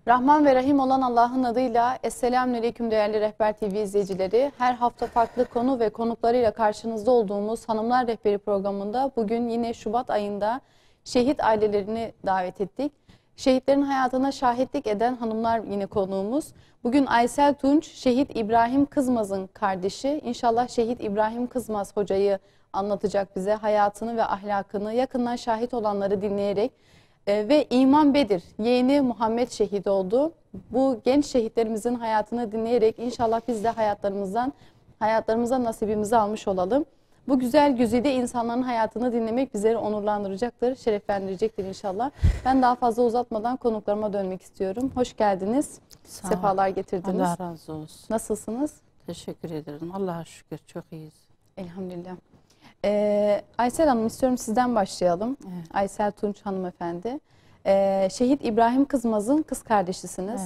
Rahman ve Rahim olan Allah'ın adıyla Esselamünaleyküm değerli Rehber TV izleyicileri. Her hafta farklı konu ve konuklarıyla karşınızda olduğumuz Hanımlar Rehberi programında bugün yine Şubat ayında şehit ailelerini davet ettik. Şehitlerin hayatına şahitlik eden hanımlar yine konuğumuz. Bugün Aysel Tunç, Şehit İbrahim Kızmaz'ın kardeşi. İnşallah Şehit İbrahim Kızmaz hocayı anlatacak bize hayatını ve ahlakını yakından şahit olanları dinleyerek. Ve İman Bedir, yeğeni Muhammed şehit oldu. Bu genç şehitlerimizin hayatını dinleyerek inşallah biz de hayatlarımıza nasibimizi almış olalım. Bu güzel güzide insanların hayatını dinlemek bizleri onurlandıracaktır, şereflendirecektir inşallah. Ben daha fazla uzatmadan konuklarıma dönmek istiyorum. Hoş geldiniz. Sefalar getirdiniz. Allah razı olsun. Nasılsınız? Teşekkür ederim. Allah'a şükür çok iyiyiz. Elhamdülillah. Aysel Hanım, istiyorum sizden başlayalım. Evet. Aysel Tunç hanımefendi. Şehit İbrahim Kızmaz'ın kız kardeşisiniz.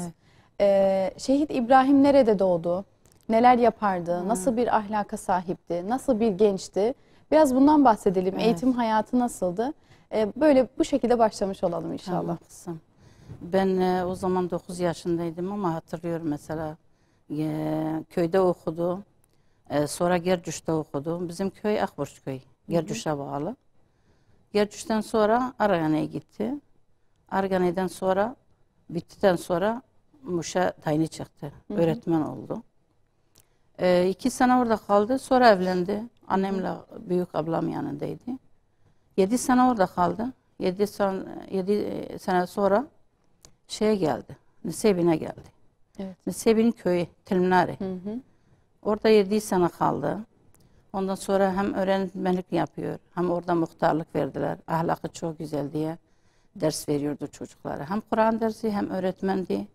Evet. Şehit İbrahim nerede doğdu? Neler yapardı? Nasıl bir ahlaka sahipti? Nasıl bir gençti? Biraz bundan bahsedelim. Evet. Eğitim hayatı nasıldı? Böyle bu şekilde başlamış olalım inşallah. Tamam kızım. Ben o zaman 9 yaşındaydım ama hatırlıyorum mesela köyde okudu. Sonra Gercüş'te okudu. Bizim köy Akburç köy. Gercüş'e bağlı. Gercüş'ten sonra Argane'ye gitti. Argane'den sonra bittikten sonra Muş'a tayini çıktı. Öğretmen oldu. 2 sene orada kaldı. Sonra evlendi. Annemle büyük ablam yanındaydı. 7 sene orada kaldı. 7 sene sonra şeye geldi. Nisebi'ne geldi. Evet. Nisebi'nin köyü Tilminari. Orada 7 sene kaldı. Ondan sonra hem öğretmenlik yapıyor, hem orada muhtarlık verdiler. Ahlakı çok güzel diye ders veriyordu çocuklara. Hem Kur'an dersi hem öğretmendi.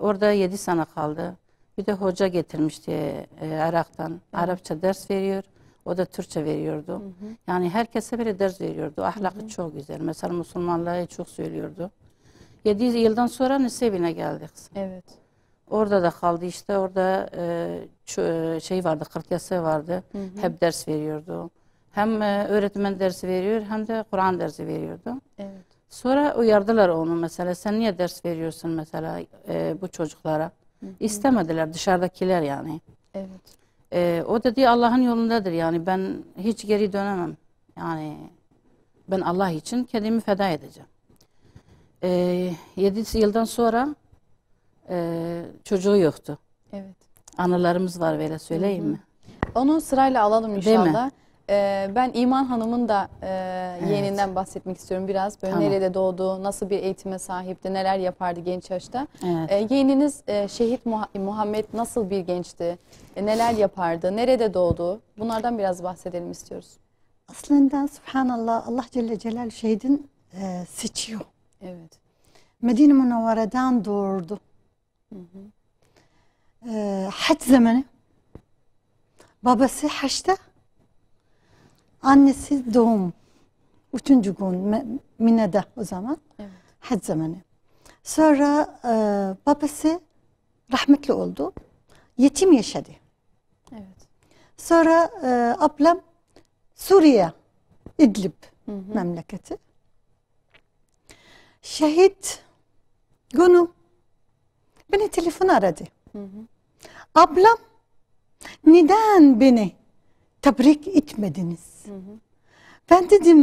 Orada 7 sene kaldı. Bir de hoca getirmişti Irak'tan. Evet. Arapça ders veriyor. O da Türkçe veriyordu. Yani herkese böyle ders veriyordu. Ahlakı çok güzel. Mesela Müslümanlığı çok söylüyordu. 7 yıldan sonra Nisebi'ne geldik. Evet. Orada da kaldı işte. Orada şey vardı, kırtiyası vardı. Hep ders veriyordu. Hem öğretmen dersi veriyor hem de Kur'an dersi veriyordu. Evet. Sonra uyardılar onu mesela. Sen niye ders veriyorsun mesela bu çocuklara? İstemediler dışarıdakiler yani. Evet. O dedi Allah'ın yolundadır yani. Ben hiç geri dönemem. Yani ben Allah için kendimi feda edeceğim. 7 yıldan sonra çocuğu yoktu. Evet. Anılarımız var böyle söyleyeyim mi? Onu sırayla alalım inşallah. Ben İman Hanım'ın da yeğeninden bahsetmek istiyorum biraz. Böyle nerede doğdu, nasıl bir eğitime sahipti, neler yapardı genç yaşta. Evet. Yeğeniniz Şehit Muhammed nasıl bir gençti, neler yapardı, nerede doğdu? Bunlardan biraz bahsedelim istiyoruz. Aslında subhanallah Allah Celle Celal şehidin seçiyor. Evet. Medine Münevvere'den doğurdu. Hac zamanı. Babası haçta. Annesi doğum. 3. gün Mine'de o zaman. Evet. Hac zamanı. Sonra babası rahmetli oldu. Yetim yaşadı. Evet. Sonra ablam Suriye, İdlib memleketi. Şehit günü beni telefon aradı. Ablam neden beni tebrik etmediniz? Ben dedim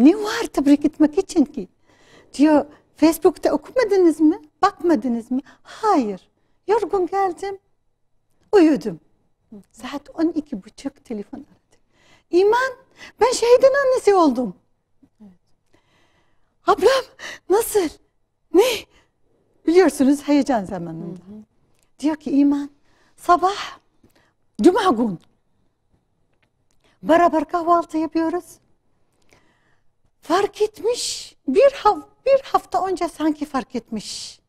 ne var tebrik etmek için ki? Diyor Facebook'ta okumadınız mı? Bakmadınız mı? Hayır. Yorgun geldim. Uyudum. Saat 12.30 telefon aradı. İman ben şehidin annesi oldum. Ablam nasıl? Ne? Biliyorsunuz heyecan zamanında. Diyor ki İman sabah Cuma gün beraber kahvaltı yapıyoruz. Fark etmiş bir hafta önce sanki fark etmiş.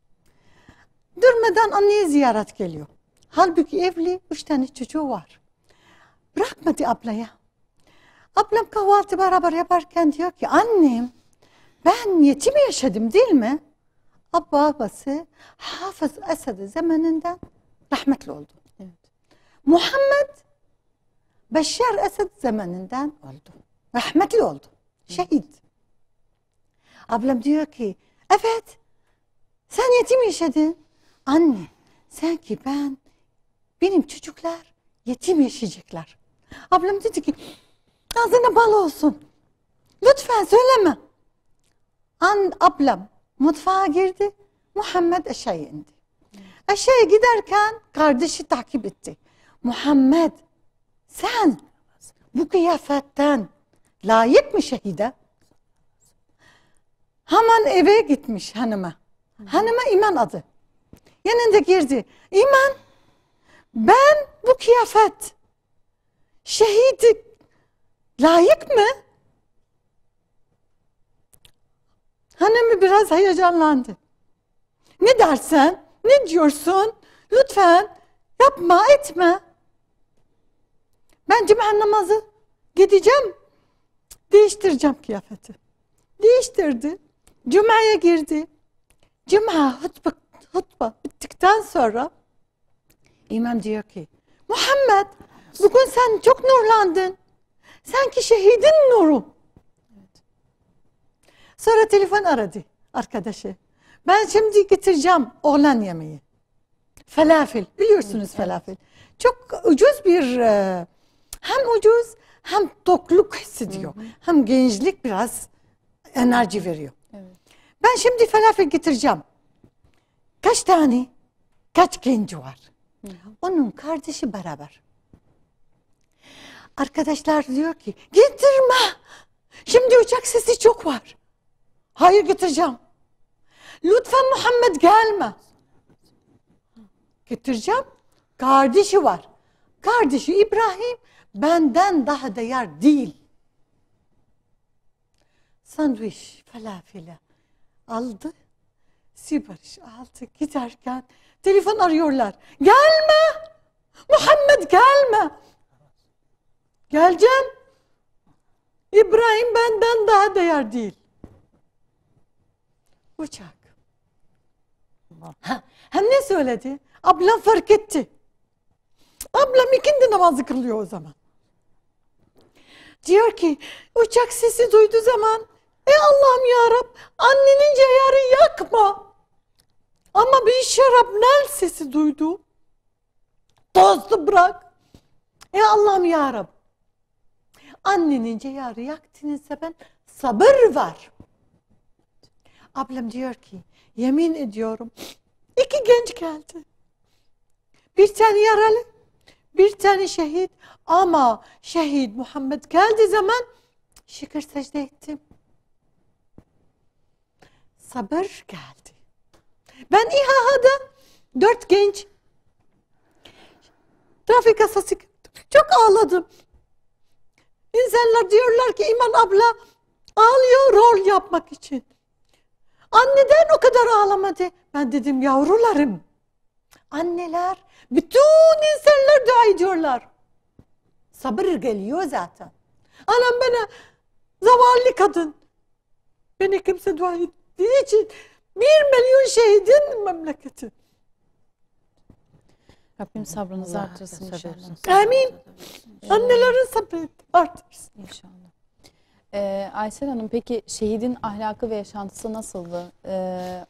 Durmadan anneye ziyaret geliyor. Halbuki evli 3 tane çocuğu var. Bırakmadı ablaya. Ablam kahvaltı beraber yaparken diyor ki annem ben yetim yaşadım değil mi? Babası Hafız Esed zamanından rahmetli oldu. Evet. Muhammed Beşşar Esed zamanından oldu. Rahmetli oldu. Şehit. Ablam diyor ki evet Sen yetim yaşadın. Anne, sanki benim çocuklar yetim yaşayacaklar. Ablam dedi ki, ağzına bal olsun. Lütfen söyleme. Ablam mutfağa girdi. Muhammed aşağıya indi. Aşağıya giderken kardeşi takip etti. Muhammed, sen bu kıyafetten layık mı şehide? Hemen eve gitmiş hanıma. Hanıma İman adı. Yanında girdi. İman, ben bu kıyafet şehidi layık mı? Hanımı biraz heyecanlandı. Ne dersen, ne diyorsun? Lütfen yapma, etme. Ben cuma namazı gideceğim, değiştireceğim kıyafeti. Değiştirdi. Cuma'ya girdi. Cuma hutbe bittikten sonra İmam diyor ki, Muhammed, bugün sen çok nurlandın. Sanki şehidin nuru. Sonra telefon aradı arkadaşı. Ben şimdi getireceğim oğlan yemeği. Falafel. Biliyorsunuz falafel. Çok ucuz hem ucuz hem tokluk hissediyor. Hem gençlik biraz enerji veriyor. Evet. Ben şimdi falafel getireceğim. Kaç tane? Kaç genç var? Onun kardeşi beraber. Arkadaşlar diyor ki, getirme. Şimdi uçak sesi çok var. Hayır, getireceğim. Lütfen Muhammed gelme. Getireceğim. Kardeşi var. Kardeşi İbrahim benden daha değer değil. Sandviç, falafel aldı. Sipariş aldı. Giderken telefon arıyorlar. Gelme. Muhammed gelme. Geleceğim. İbrahim benden daha değer değil. Uçak. Hem ne söyledi? Ablam fark etti. Ablam ikindi namazı kılıyor o zaman. Diyor ki, uçak sesi duyduğu zaman, Allah'ım ya Rab, annenin ciğeri yakma. Ama bir şarapnel sesi duydu. Tozlu bırak. Allah'ım ya Rab, annenin ciğeri yaktığınızda ben sabır var. Ablam diyor ki, yemin ediyorum 2 genç geldi. Bir tane yaralı, bir tane şehit. Ama şehit Muhammed geldiği zaman şükür secde ettim. Sabır geldi. Ben İHA'da 4 genç trafik kazası çok ağladım. İnsanlar diyorlar ki İman abla ağlıyor rol yapmak için. Neden o kadar ağlamadı? Ben dedim yavrularım. Anneler, bütün insanlar dua ediyorlar. Sabır geliyor zaten. Anam bana zavallı kadın. Beni kimse dua ettiği için 1 milyon şehidin memleketi. Rabbim sabrınızı Allah artırsın sabır inşallah. versin. Amin. Annelerin sabrı artırsın. İnşallah. Aysel Hanım, peki şehidin ahlakı ve yaşantısı nasıldı?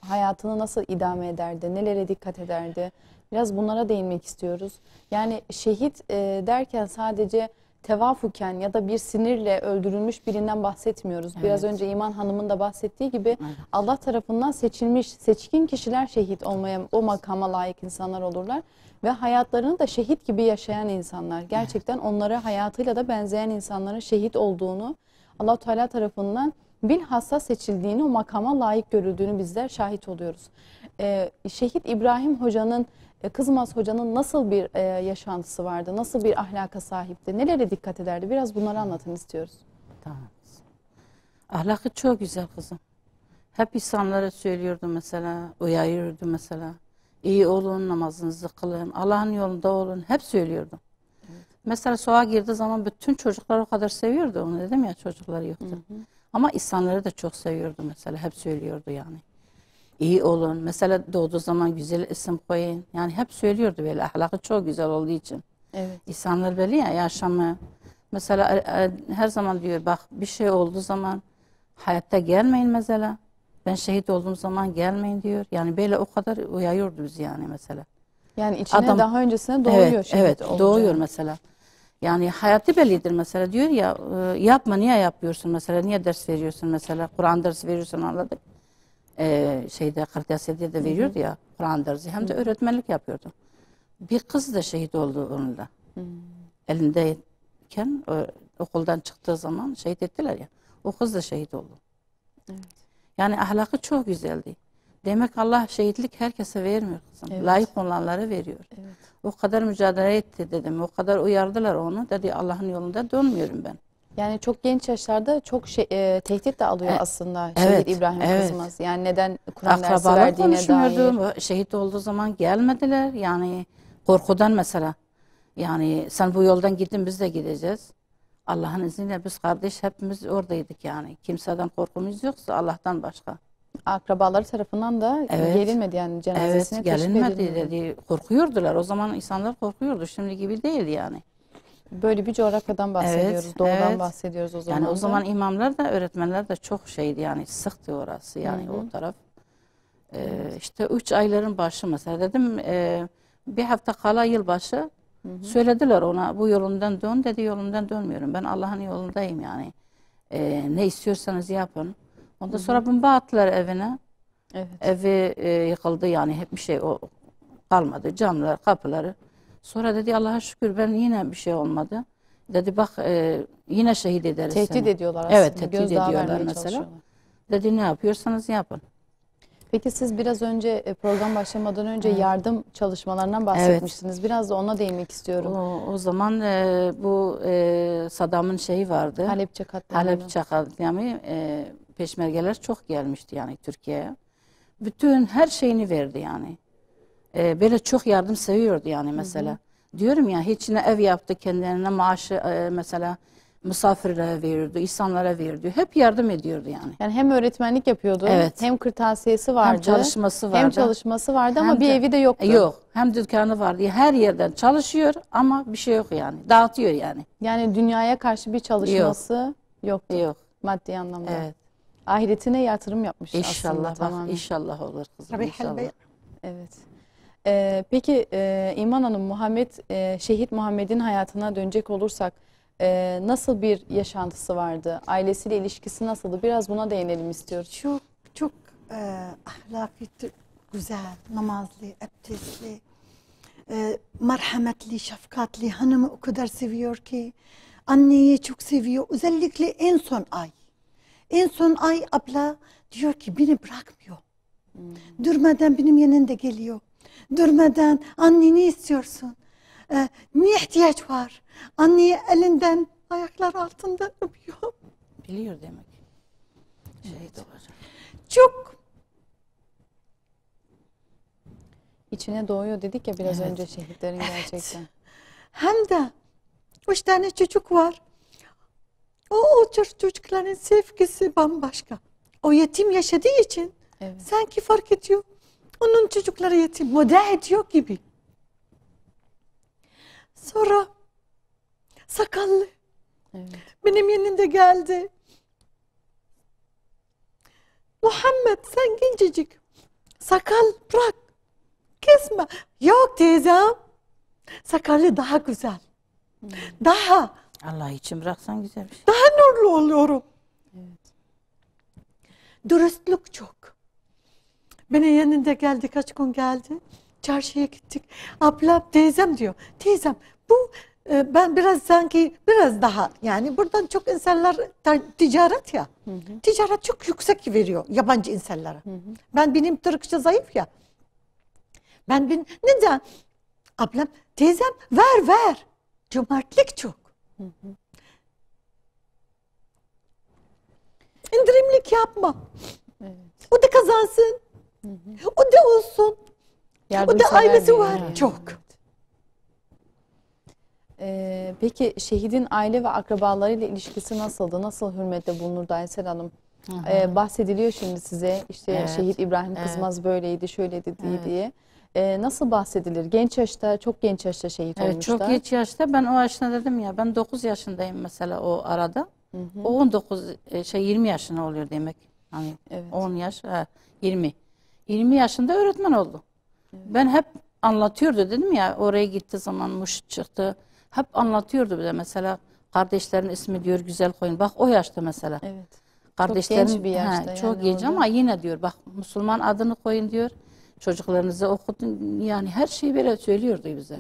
Hayatını nasıl idame ederdi? Nelere dikkat ederdi? Biraz bunlara değinmek istiyoruz. Yani şehit derken sadece tevafuken ya da bir sinirle öldürülmüş birinden bahsetmiyoruz. Biraz Evet. önce İman Hanım'ın da bahsettiği gibi Evet. Allah tarafından seçilmiş, seçkin kişiler şehit olmaya, o makama layık insanlar olurlar. Ve hayatlarını da şehit gibi yaşayan insanlar. Gerçekten onlara hayatıyla da benzeyen insanların şehit olduğunu, Allah Teala tarafından bilhassa seçildiğini, o makama layık görüldüğünü bizler şahit oluyoruz. Şehit İbrahim Hoca'nın, Kızmaz Hoca'nın nasıl bir yaşantısı vardı? Nasıl bir ahlaka sahipti? Nelere dikkat ederdi? Biraz bunları anlatın istiyoruz. Tamam. Ahlakı çok güzel kızım. Hep insanlara söylüyordu mesela, uyarıyordu mesela. İyi olun, namazınızı kılın, Allah'ın yolunda olun. Hep söylüyordu. Evet. Mesela sokağa girdiği zaman bütün çocuklar o kadar seviyordu onu, dedim ya, çocukları yoktu. Ama insanları da çok seviyordu mesela, hep söylüyordu yani. İyi olun, mesela doğduğu zaman güzel isim koyun. Yani hep söylüyordu böyle, ahlakı çok güzel olduğu için. Evet. İnsanlar böyle ya, yaşamı. Mesela her zaman diyor, bak bir şey olduğu zaman hayatta gelmeyin mesela. Ben şehit olduğum zaman gelmeyin diyor. Yani böyle o kadar uyarıyordu bizi yani mesela. Yani içine Adam- daha öncesine doğuyor Evet, şehit evet olacağı. doğuyor mesela. Yani hayatı bellidir mesela, diyor ya yapma, niye yapıyorsun mesela, niye ders veriyorsun mesela, Kur'an dersi veriyorsun, anladık. Şeyde Kırtasiye'de de veriyordu ya Kur'an dersi, hem de öğretmenlik yapıyordu. Bir kız da şehit oldu onunla. Elindeyken okuldan çıktığı zaman şehit ettiler ya, o kız da şehit oldu. Evet. Yani ahlakı çok güzeldi. Demek Allah şehitlik herkese vermiyor kızım. Evet. Layık olanlara veriyor. Evet. O kadar mücadele etti dedim. O kadar uyardılar onu. Dedi Allah'ın yolunda dönmüyorum ben. Yani çok genç yaşlarda çok tehdit de alıyor aslında evet, şehit İbrahim evet. kızımız. Yani neden Kur'an dersi Akrabalar verdiğine dair. konuşmuyordu. Şehit olduğu zaman gelmediler. Yani korkudan mesela. Yani sen bu yoldan gittin, biz de gideceğiz. Allah'ın izniyle biz kardeş hepimiz oradaydık yani. Kimseden korkumuz yoksa Allah'tan başka. Akrabaları tarafından da Evet. gelinmedi yani cenazesine Evet, teşrif gelinmedi edilmedi. dedi. Korkuyordular. O zaman insanlar korkuyordu. Şimdi gibi değil yani. Böyle bir coğrafyadan bahsediyoruz. Evet, Doğudan evet. bahsediyoruz o zaman Yani o da. zaman imamlar da öğretmenler de çok şeydi yani, sıktı orası yani o taraf. İşte 3 ayların başı mesela dedim, bir hafta kala yılbaşı söylediler ona, bu yolundan dön dedi, yolundan dönmüyorum. Ben Allah'ın yolundayım yani. Ne istiyorsanız yapın. Ondan sonra bomba attılar evine. Evet. Evi yıkıldı yani, hep bir şey o kalmadı, camlar, kapıları. Sonra dedi Allah'a şükür ben yine bir şey olmadı. Dedi bak yine şehit ederiz Tehdit seni. ediyorlar aslında. Evet, tehdit Gözdağı ediyorlar vermeye mesela. çalışıyorlar. Dedi ne yapıyorsanız yapın. Peki siz biraz önce program başlamadan önce yardım çalışmalarından bahsetmiştiniz. Biraz da ona değinmek istiyorum. O zaman bu Saddam'ın şeyi vardı. Halepçe katliamı. Halepçe katliamı, peşmergeler çok gelmişti yani Türkiye'ye. Bütün her şeyini verdi yani. Böyle çok yardım seviyordu yani mesela. Diyorum ya, hiç ne ev yaptı kendine, maaşı mesela misafirlere verirdi, insanlara verirdi. Hep yardım ediyordu yani. Yani hem öğretmenlik yapıyordu, Evet. hem kırtasiyesi vardı, Hem çalışması vardı. hem çalışması vardı ama Hem bir de- evi de yoktu. Yok. Hem dükkanı vardı. Her yerden çalışıyor ama bir şey yok yani. Dağıtıyor yani. Yani dünyaya karşı bir çalışması yoktu Yok. maddi anlamda. Evet. Ahiretine yatırım yapmış aslında İnşallah bak, tamamen. inşallah olur kızım. Rabbi İnşallah. halbe- Evet. Peki İman Hanım, şehit Muhammed'in hayatına dönecek olursak nasıl bir yaşantısı vardı? Ailesiyle ilişkisi nasıldı? Biraz buna değinelim istiyoruz. Çok çok ahlaki, güzel, namazlı, abdestli, merhametli, şefkatli, hanımı o kadar seviyor ki, anneyi çok seviyor. Özellikle en son ay. En son ay abla diyor ki beni bırakmıyor. Durmadan benim yanında geliyor. Durmadan anne ne istiyorsun? Ne ihtiyaç var? Anneyi elinden, ayaklar altından öpüyor. Biliyor demek. Şehit olacak. Çok İçine doğuyor dedik ya biraz Evet. önce şehitlerin gerçekten. hem de 3 tane çocuk var. O çocukların sevgisi bambaşka. O yetim yaşadığı için Evet. sanki fark ediyor. Onun çocukları yetim. Moda ediyor gibi. Sonra sakallı Evet. benim yanımda geldi. Muhammed sen gencecik. Sakal bırak. Kesme. Yok teyzem. Sakallı daha güzel. Daha Allah için bıraksan güzel bir şey. daha nurlu oluyorum. Dürüstlük çok. Benim yanında geldi, kaç gün geldi. Çarşıya gittik. Abla teyzem diyor. Teyzem bu ben biraz sanki biraz daha yani buradan çok insanlar ticaret ya. Ticaret çok yüksek veriyor yabancı insanlara. Benim Türkçe zayıf ya. Neden? Ablam teyzem ver. Cömertlik çok. İndirimlik yapma. Evet. O da kazansın. O da olsun. O da Yardımsever ailesi bir var. yani. Çok. Peki şehidin aile ve akrabalarıyla ilişkisi nasıldı? Nasıl hürmette bulunurdu Aysel Hanım? Bahsediliyor şimdi size işte Evet, şehit İbrahim evet. Kızmaz böyleydi, şöyleydi Evet. diye. Nasıl bahsedilir? Genç yaşta, çok genç yaşta şehit Evet, olmuşlar. çok geç yaşta, ben o yaşta dedim ya, ben 9 yaşındayım mesela o arada. O 19 20 yaşında oluyor demek. Hani Evet. 10 yaş, 20. 20 yaşında öğretmen oldu. Ben hep anlatıyordu dedim ya, oraya gitti zaman Muş çıktı. Hep anlatıyordu bize mesela, kardeşlerin ismi diyor güzel koyun. Bak o yaşta mesela. Evet. Kardeşlerin genç bir yaşta çok yani genç orada. ama yine diyor bak Müslüman adını koyun diyor. Çocuklarınızı okutun, yani her şeyi böyle söylüyordu bize.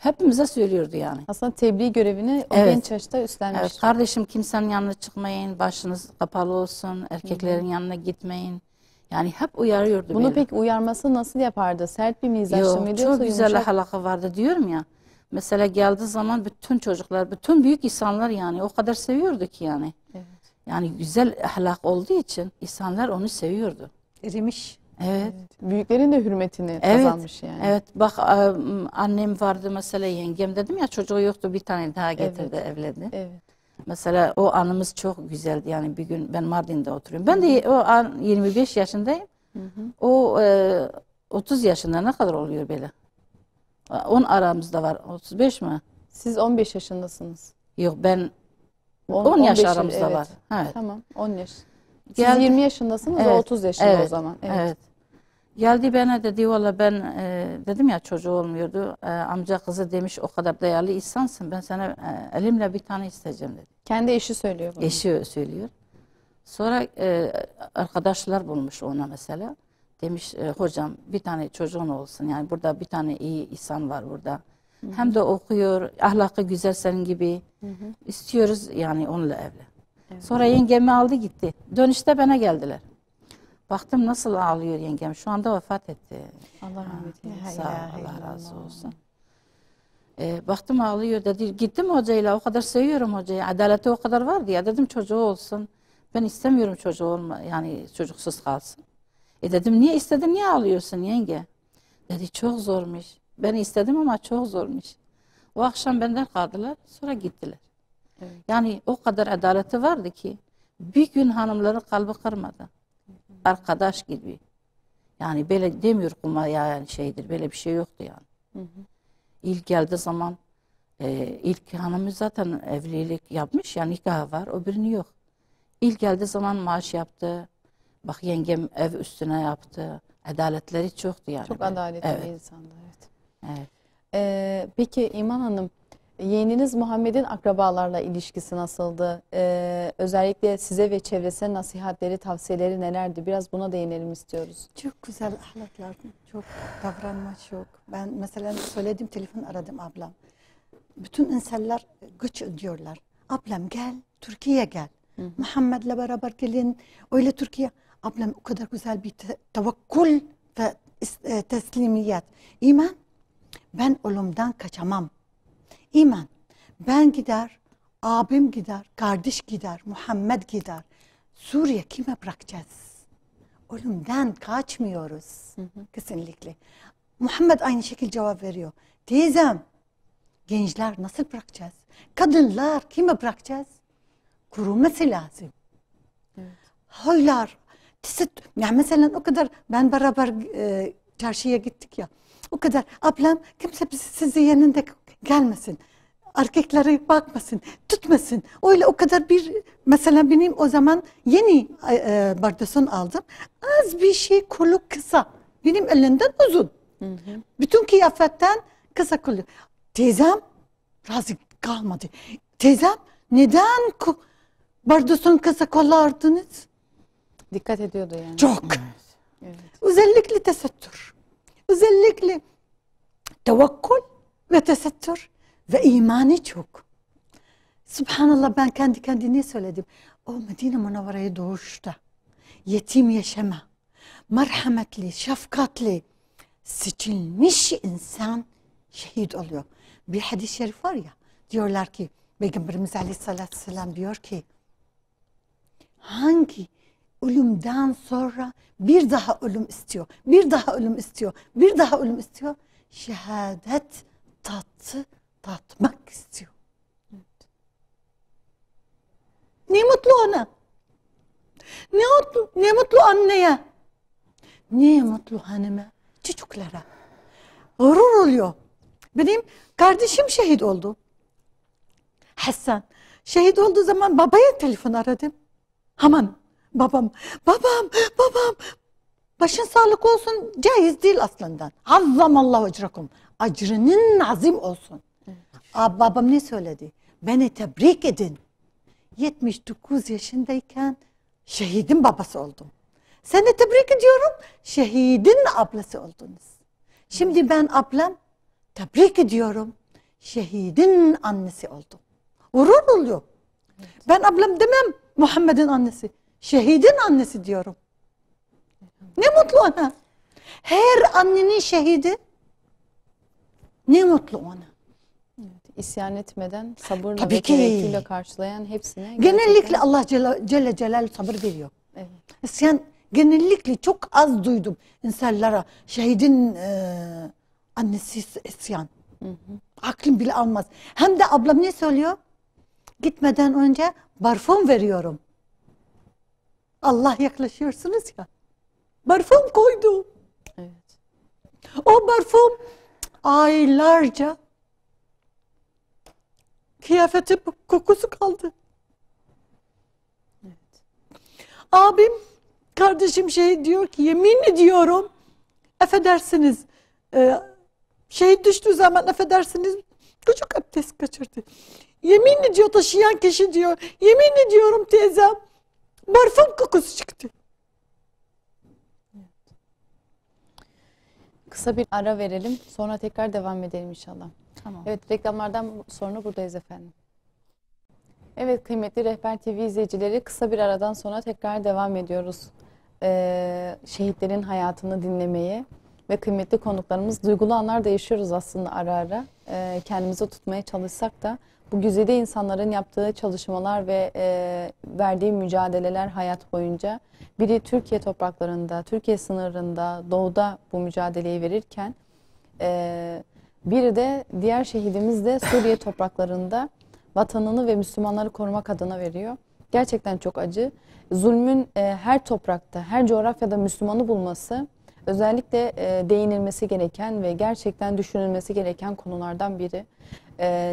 Hepimize söylüyordu yani. Aslında tebliğ görevini o Evet. genç yaşta üstlenmiş. Evet, kardeşim kimsenin yanına çıkmayın, başınız kapalı olsun, erkeklerin yanına gitmeyin. Yani hep uyarıyordu Bunu böyle. peki uyarması nasıl yapardı? Sert bir mizaçlı Yok, mıydı çok yoksa güzel yumuşak? ahlakı vardı diyorum ya. Mesela geldiği zaman bütün çocuklar, bütün büyük insanlar yani o kadar seviyordu ki yani. Evet. Yani güzel ahlak olduğu için insanlar onu seviyordu. Erimiş. Evet. Büyüklerin de hürmetini Evet. kazanmış yani. Evet. Bak annem vardı mesela, yengem dedim ya, çocuğu yoktu, bir tane daha getirdi, evlendi. Evet. Mesela o anımız çok güzeldi. Yani bir gün ben Mardin'de oturuyorum. Ben de o an 25 yaşındayım. O 30 yaşında ne kadar oluyor böyle? 10 aramızda var. 35 mi? Siz 15 yaşındasınız. Yok, ben 10 15 yaş aramızda evet. var. Evet. Tamam, 10 yaş. Siz Geldi. 20 yaşındasınız, o Evet. 30 yaşında Evet. o zaman. Evet. Evet. Geldi bana dedi, valla ben dedim ya çocuğu olmuyordu. Amca kızı demiş, o kadar değerli insansın. Ben sana elimle bir tane isteyeceğim dedi. Kendi eşi söylüyor bunu. Eşi söylüyor. Sonra arkadaşlar bulmuş ona mesela. Demiş hocam bir tane çocuğun olsun. Yani burada bir tane iyi insan var burada. Hem de okuyor, ahlakı güzel senin gibi. İstiyoruz yani onunla evlen. Sonra yengemi aldı gitti. Dönüşte bana geldiler. Baktım nasıl ağlıyor yengem. Şu anda vefat etti. Allah rahmet eylesin. Sağ ol, Allah razı olsun. Baktım ağlıyor dedi. Gittim hocayla, o kadar seviyorum hocayı. Adaleti o kadar vardı ya, dedim çocuğu olsun. Ben istemiyorum çocuğu olma, yani çocuksuz kalsın. Dedim niye istedin, niye ağlıyorsun yenge? Dedi çok zormuş. Ben istedim ama çok zormuş. O akşam benden kaldılar, sonra gittiler. Evet. Yani o kadar adaleti vardı ki bir gün hanımların kalbi kırmadı. Arkadaş gibi. Yani böyle demiyor kuma yani şeydir, böyle bir şey yoktu yani. İlk geldiği zaman ilk hanımı zaten evlilik yapmış, yani nikahı var, o birini yok. İlk geldiği zaman maaş yaptı. Bak yengem ev üstüne yaptı. Adaletleri çoktu yani. Çok böyle. adaletli Evet. bir insandı. Evet. Evet. Peki İman Hanım, yeğeniniz Muhammed'in akrabalarla ilişkisi nasıldı? Özellikle size ve çevresine nasihatleri, tavsiyeleri nelerdi? Biraz buna değinelim istiyoruz. Çok güzel ahlaklar, çok davranma çok. Ben mesela söyledim, telefon aradım ablam. Bütün insanlar güç diyorlar. Ablam gel, Türkiye'ye gel. Muhammed'le beraber gelin. Öyle Türkiye. Ablam o kadar güzel bir tevekkül ve teslimiyet. İman, ben ölümden kaçamam. İman, ben gider, abim gider, kardeş gider, Muhammed gider. Suriye kime bırakacağız? Ölümden kaçmıyoruz. Kesinlikle. Muhammed aynı şekilde cevap veriyor. Teyzem, gençler nasıl bırakacağız? Kadınlar kime bırakacağız? Kuruması lazım. Haylar. Yani mesela o kadar ben beraber çarşıya gittik ya. O kadar ablam kimse sizi yanında gelmesin. Erkeklere bakmasın, tutmasın. Öyle o kadar bir mesela benim o zaman yeni bardasyon aldım. Az bir şey kolu kısa. Benim elimden uzun. Bütün kıyafetten kısa kolu. Teyzem razı kalmadı. Teyzem neden bardasyon kısa kollardınız? Dikkat ediyordu yani. Çok. Evet. Özellikle tesettür. Özellikle tevekkül ve tesettür ve imanı çok. Subhanallah, ben kendi kendine söyledim. O Medine Münevvere'ye doğuşta yetim yaşama, merhametli, şefkatli, seçilmiş insan şehit oluyor. Bir hadis-i şerif var ya, diyorlar ki Peygamberimiz Aleyhisselatü Vesselam diyor ki hangi ölümden sonra bir daha ölüm istiyor, bir daha ölüm istiyor, bir daha ölüm istiyor, şehadet tatmak istiyor. Ne mutlu ona. Ne mutlu anneye. Ne mutlu hanıma, çocuklara. Gurur oluyor. Benim kardeşim şehit oldu. Hasan. Şehit olduğu zaman babaya telefon aradım. Hemen Babam, babam, babam. Başın sağlık olsun, caiz değil aslında. Azzamallahu ecrakum. Acrının azim olsun. Babam ne söyledi? Beni tebrik edin. 79 yaşındayken şehidin babası oldum. Seni tebrik ediyorum, şehidin ablası oldunuz. Şimdi ben ablam, tebrik ediyorum, şehidin annesi oldum. Gurur oluyor. Ben ablam demem, Muhammed'in annesi. Şehidin annesi diyorum. Ne mutlu ona. Her annenin şehidi, ne mutlu ona. İsyan etmeden sabırla Tabii ve ki. tevekkülle karşılayan hepsine Genellikle gerçekten... Allah Celle Celaluhu sabır veriyor. Evet. İsyan genellikle çok az duydum insanlara. Şehidin annesi isyan. Aklım bile almaz. Hem de ablam ne söylüyor? Gitmeden önce parfüm veriyorum. Allah yaklaşıyorsunuz ya. Parfüm koydu. Evet. O parfüm aylarca kıyafeti kokusu kaldı. Evet. Abim, kardeşim şey diyor ki, yemin ediyorum, affedersiniz, şehit düştüğü zaman affedersiniz, çocuk abdest kaçırdı. Yemin ediyor taşıyan kişi diyor, yemin ediyorum teyzem, parfüm kokusu çıktı. Kısa bir ara verelim. Sonra tekrar devam edelim inşallah. Tamam. Evet, reklamlardan sonra buradayız efendim. Evet, kıymetli Rehber TV izleyicileri, kısa bir aradan sonra tekrar devam ediyoruz. Şehitlerin hayatını dinlemeye ve kıymetli konuklarımız, duygulu anlar da yaşıyoruz aslında ara ara. Kendimizi tutmaya çalışsak da bu güzide insanların yaptığı çalışmalar ve verdiği mücadeleler hayat boyunca, biri Türkiye topraklarında, Türkiye sınırında, doğuda bu mücadeleyi verirken, biri de diğer şehidimiz de Suriye topraklarında vatanını ve Müslümanları korumak adına veriyor. Gerçekten çok acı. Zulmün her toprakta, her coğrafyada Müslümanı bulması özellikle değinilmesi gereken ve gerçekten düşünülmesi gereken konulardan biri.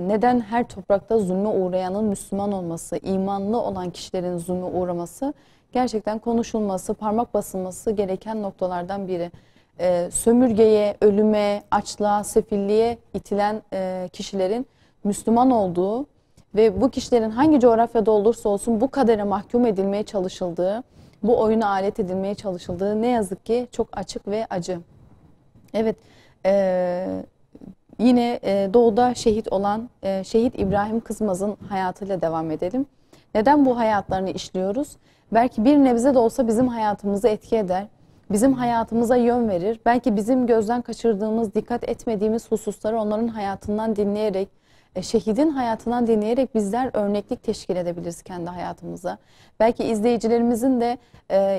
Neden her toprakta zulme uğrayanın Müslüman olması, imanlı olan kişilerin zulme uğraması gerçekten konuşulması, parmak basılması gereken noktalardan biri. Sömürgeye, ölüme, açlığa, sefilliğe itilen kişilerin Müslüman olduğu ve bu kişilerin hangi coğrafyada olursa olsun bu kadere mahkum edilmeye çalışıldığı, bu oyuna alet edilmeye çalışıldığı ne yazık ki çok açık ve acı. Evet, yine doğuda şehit olan şehit İbrahim Kızmaz'ın hayatıyla devam edelim. Neden bu hayatlarını işliyoruz? Belki bir nebze de olsa bizim hayatımızı etki eder, bizim hayatımıza yön verir. Belki bizim gözden kaçırdığımız, dikkat etmediğimiz hususları onların hayatından dinleyerek, şehidin hayatından dinleyerek bizler örneklik teşkil edebiliriz kendi hayatımıza. Belki izleyicilerimizin de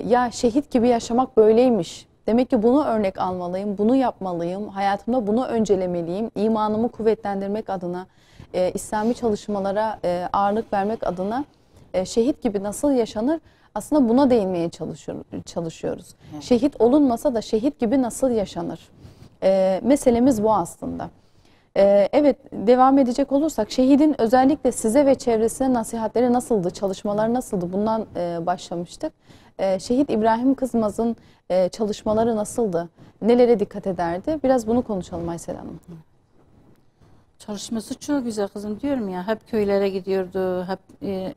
ya şehit gibi yaşamak böyleymiş, demek ki bunu örnek almalıyım, bunu yapmalıyım, hayatımda bunu öncelemeliyim, imanımı kuvvetlendirmek adına, İslami çalışmalara ağırlık vermek adına şehit gibi nasıl yaşanır? Aslında buna değinmeye çalışıyoruz. Evet. Şehit olunmasa da şehit gibi nasıl yaşanır? Meselemiz bu aslında. Evet, devam edecek olursak şehidin özellikle size ve çevresine nasihatleri nasıldı, çalışmaları nasıldı? Bundan başlamıştık. Şehit İbrahim Kızmaz'ın çalışmaları nasıldı? Nelere dikkat ederdi? Biraz bunu konuşalım Aysel Hanım. Çalışması çok güzel kızım, diyorum ya, hep köylere gidiyordu, hep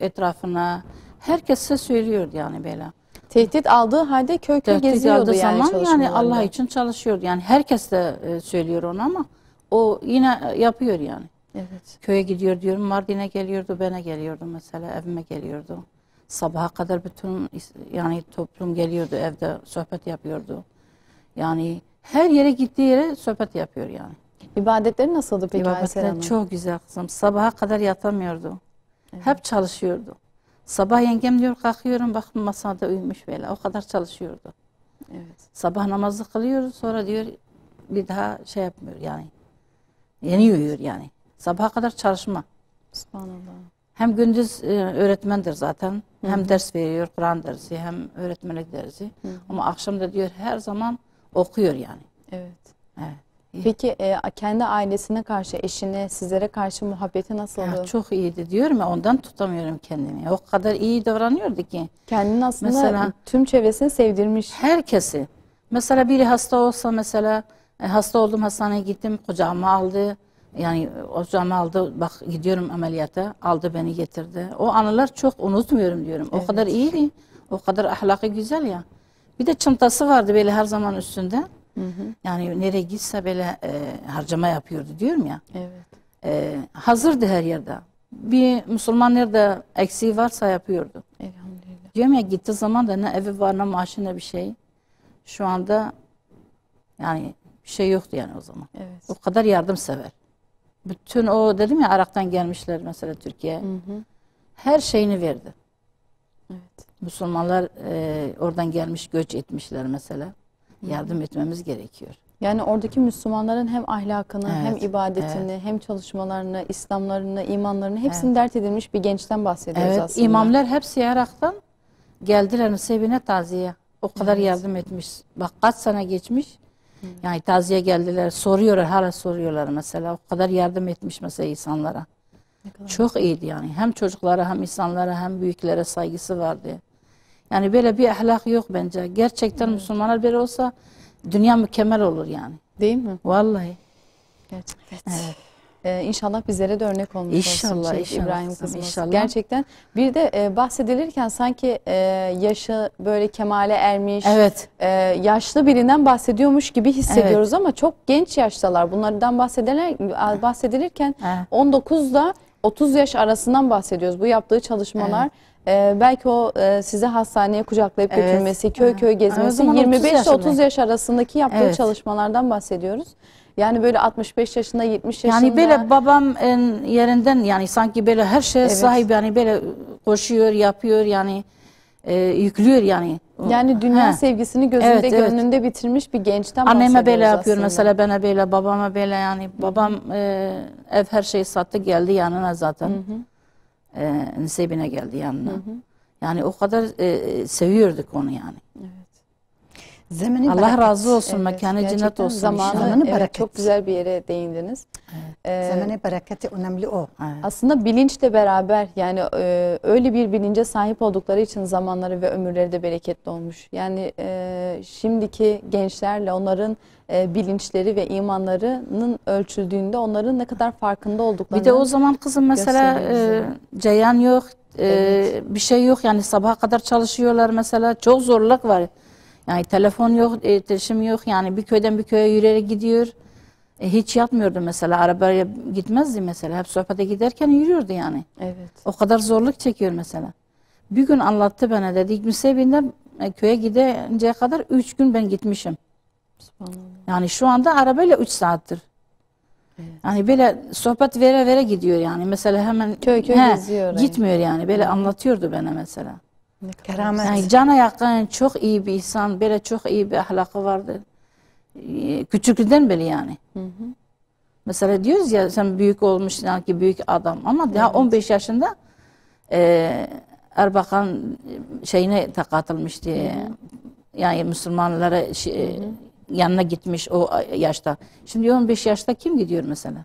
etrafına, herkese söylüyordu yani böyle. Tehdit aldığı halde köy köy geziyordu yani çalışmalarında. Yani Allah için çalışıyordu. Yani herkes de söylüyor onu ama o yine yapıyor yani. Evet. Köye gidiyor diyorum, Mardin'e geliyordu, bana geliyordu mesela, evime geliyordu. Sabaha kadar bütün yani toplum geliyordu, evde sohbet yapıyordu. Yani her yere gittiği yere sohbet yapıyor yani. İbadetleri nasıldı peki Aysel Hanım? İbadetleri çok güzel kızım. Sabaha kadar yatamıyordu. Evet. Hep çalışıyordu. Sabah yengem diyor kalkıyorum, bakın masada uyumuş böyle. O kadar çalışıyordu. Evet. Sabah namazı kılıyoruz, sonra diyor bir daha şey yapmıyor yani. Yeni uyuyor yani. Sabaha kadar çalışma. Subhanallah. Hem gündüz öğretmendir zaten. Hem ders veriyor, Kur'an dersi, hem öğretmenlik dersi. Ama akşam da diyor her zaman okuyor yani. Evet. Evet. Peki kendi ailesine karşı, eşine, sizlere karşı muhabbeti nasıldı? Ya çok iyiydi diyorum ya, ondan tutamıyorum kendimi. O kadar iyi davranıyordu ki. Kendini aslında Mesela- tüm çevresini sevdirmiş. Herkesi. Mesela biri hasta olsa mesela hasta oldum, hastaneye gittim, kucağıma aldı. Yani kucağıma aldı, bak gidiyorum ameliyata, aldı beni getirdi. O anılar çok unutmuyorum diyorum. O kadar iyiydi, o kadar ahlakı güzel ya. Bir de çantası vardı böyle her zaman üstünde. Yani nereye gitse böyle harcama yapıyordu diyorum ya. Evet. Hazırdı her yerde. Bir Müslüman nerede eksiği varsa yapıyordu. Elhamdülillah. Diyorum ya, gittiği zaman da ne evi var ne maaşı ne bir şey. Şu anda yani bir şey yoktu yani o zaman. Evet. O kadar yardımsever. Bütün o dedim ya, Irak'tan gelmişler mesela Türkiye'ye. Her şeyini verdi. Evet. Müslümanlar oradan gelmiş, göç etmişler mesela. Yardım etmemiz gerekiyor. Yani oradaki Müslümanların hem ahlakını, hem Evet, ibadetini, hem çalışmalarını, İslamlarını, imanlarını hepsini dert edilmiş bir gençten bahsediyoruz Evet, aslında. imamlar hepsi Irak'tan geldiler Nusaybin'e taziye. O kadar yardım etmiş. Bak kaç sene geçmiş. Yani taziye geldiler, soruyorlar, hala soruyorlar mesela. O kadar yardım etmiş mesela insanlara. Ne kadar Çok iyiydi yani. Hem çocuklara, hem insanlara, hem büyüklere saygısı vardı. Yani böyle bir ahlak yok bence. Gerçekten Müslümanlar böyle olsa dünya mükemmel olur yani. değil mi? Vallahi. Gerçekten. Evet. İnşallah bizlere de örnek olmuş İnşallah, olsun Şehit inşallah İbrahim kızım, kızımız. inşallah. Gerçekten bir de bahsedilirken sanki yaşı böyle kemale ermiş, Evet. yaşlı birinden bahsediyormuş gibi hissediyoruz ama çok genç yaştalar. Bunlardan bahsedilirken Evet. 19 ile 30 yaş arasından bahsediyoruz. Bu yaptığı çalışmalar belki o sizi hastaneye kucaklayıp Evet. götürmesi, köy köy O gezmesi, zaman 30 25 ile 30 yaşında. yaş arasındaki yaptığı Evet. çalışmalardan bahsediyoruz. Yani böyle 65 yaşında, 70 yaşında. Yani böyle babam yerinden yani sanki böyle her şeye Evet. sahip, yani böyle koşuyor, yapıyor yani, yüklüyor yani. Yani dünya He. sevgisini gözünde Evet, evet. gönlünde bitirmiş bir gençten Anneme bahsediyoruz böyle yapıyor aslında. mesela, bana böyle, babama böyle yani. Babam ev her şeyi sattı, geldi yanına zaten. Nusaybin'e geldi yanına. Yani o kadar seviyorduk onu yani. Zemini Allah bereket. razı olsun, Evet, mekanı cennet gerçekten olsun zamanı, inşallah. Zamanı evet, bereket. çok güzel bir yere değindiniz. Zemini bereketi önemli o. Evet. Aslında bilinçle beraber yani öyle bir bilince sahip oldukları için zamanları ve ömürleri de bereketli olmuş. Yani şimdiki gençlerle onların bilinçleri ve imanlarının ölçüldüğünde onların ne kadar farkında olduklarını. Bir de o zaman kızım mesela gösteriyor ceyan yok, Evet. bir şey yok yani, sabaha kadar çalışıyorlar mesela, çok zorluk var. Yani telefon yok, iletişim yok, yani bir köyden bir köye yürüyerek gidiyor. Hiç yatmıyordu mesela, arabaya gitmezdi mesela, hep sohbete giderken yürüyordu yani. Evet. O kadar zorluk çekiyor mesela. Bir gün anlattı bana, dedi Nusaybin'den köye gidinceye kadar 3 gün ben gitmişim. Subhanallah. Yani şu anda arabayla 3 saattir. Yani böyle sohbet vere vere gidiyor yani. Mesela hemen Köy köy geziyor yani. gitmiyor yani. Böyle anlatıyordu bana mesela. Ne kadar Keramet. Yani cana yakın, çok iyi bir insan, böyle çok iyi bir ahlakı vardı. Küçüklükten beri yani. Mesela diyoruz ya, sen büyük olmuş sanki, büyük adam, ama daha 15 yaşında Erbakan şeyine katılmıştı. Yani Müslümanlara yanına gitmiş o yaşta. Şimdi 15 yaşta kim gidiyor mesela?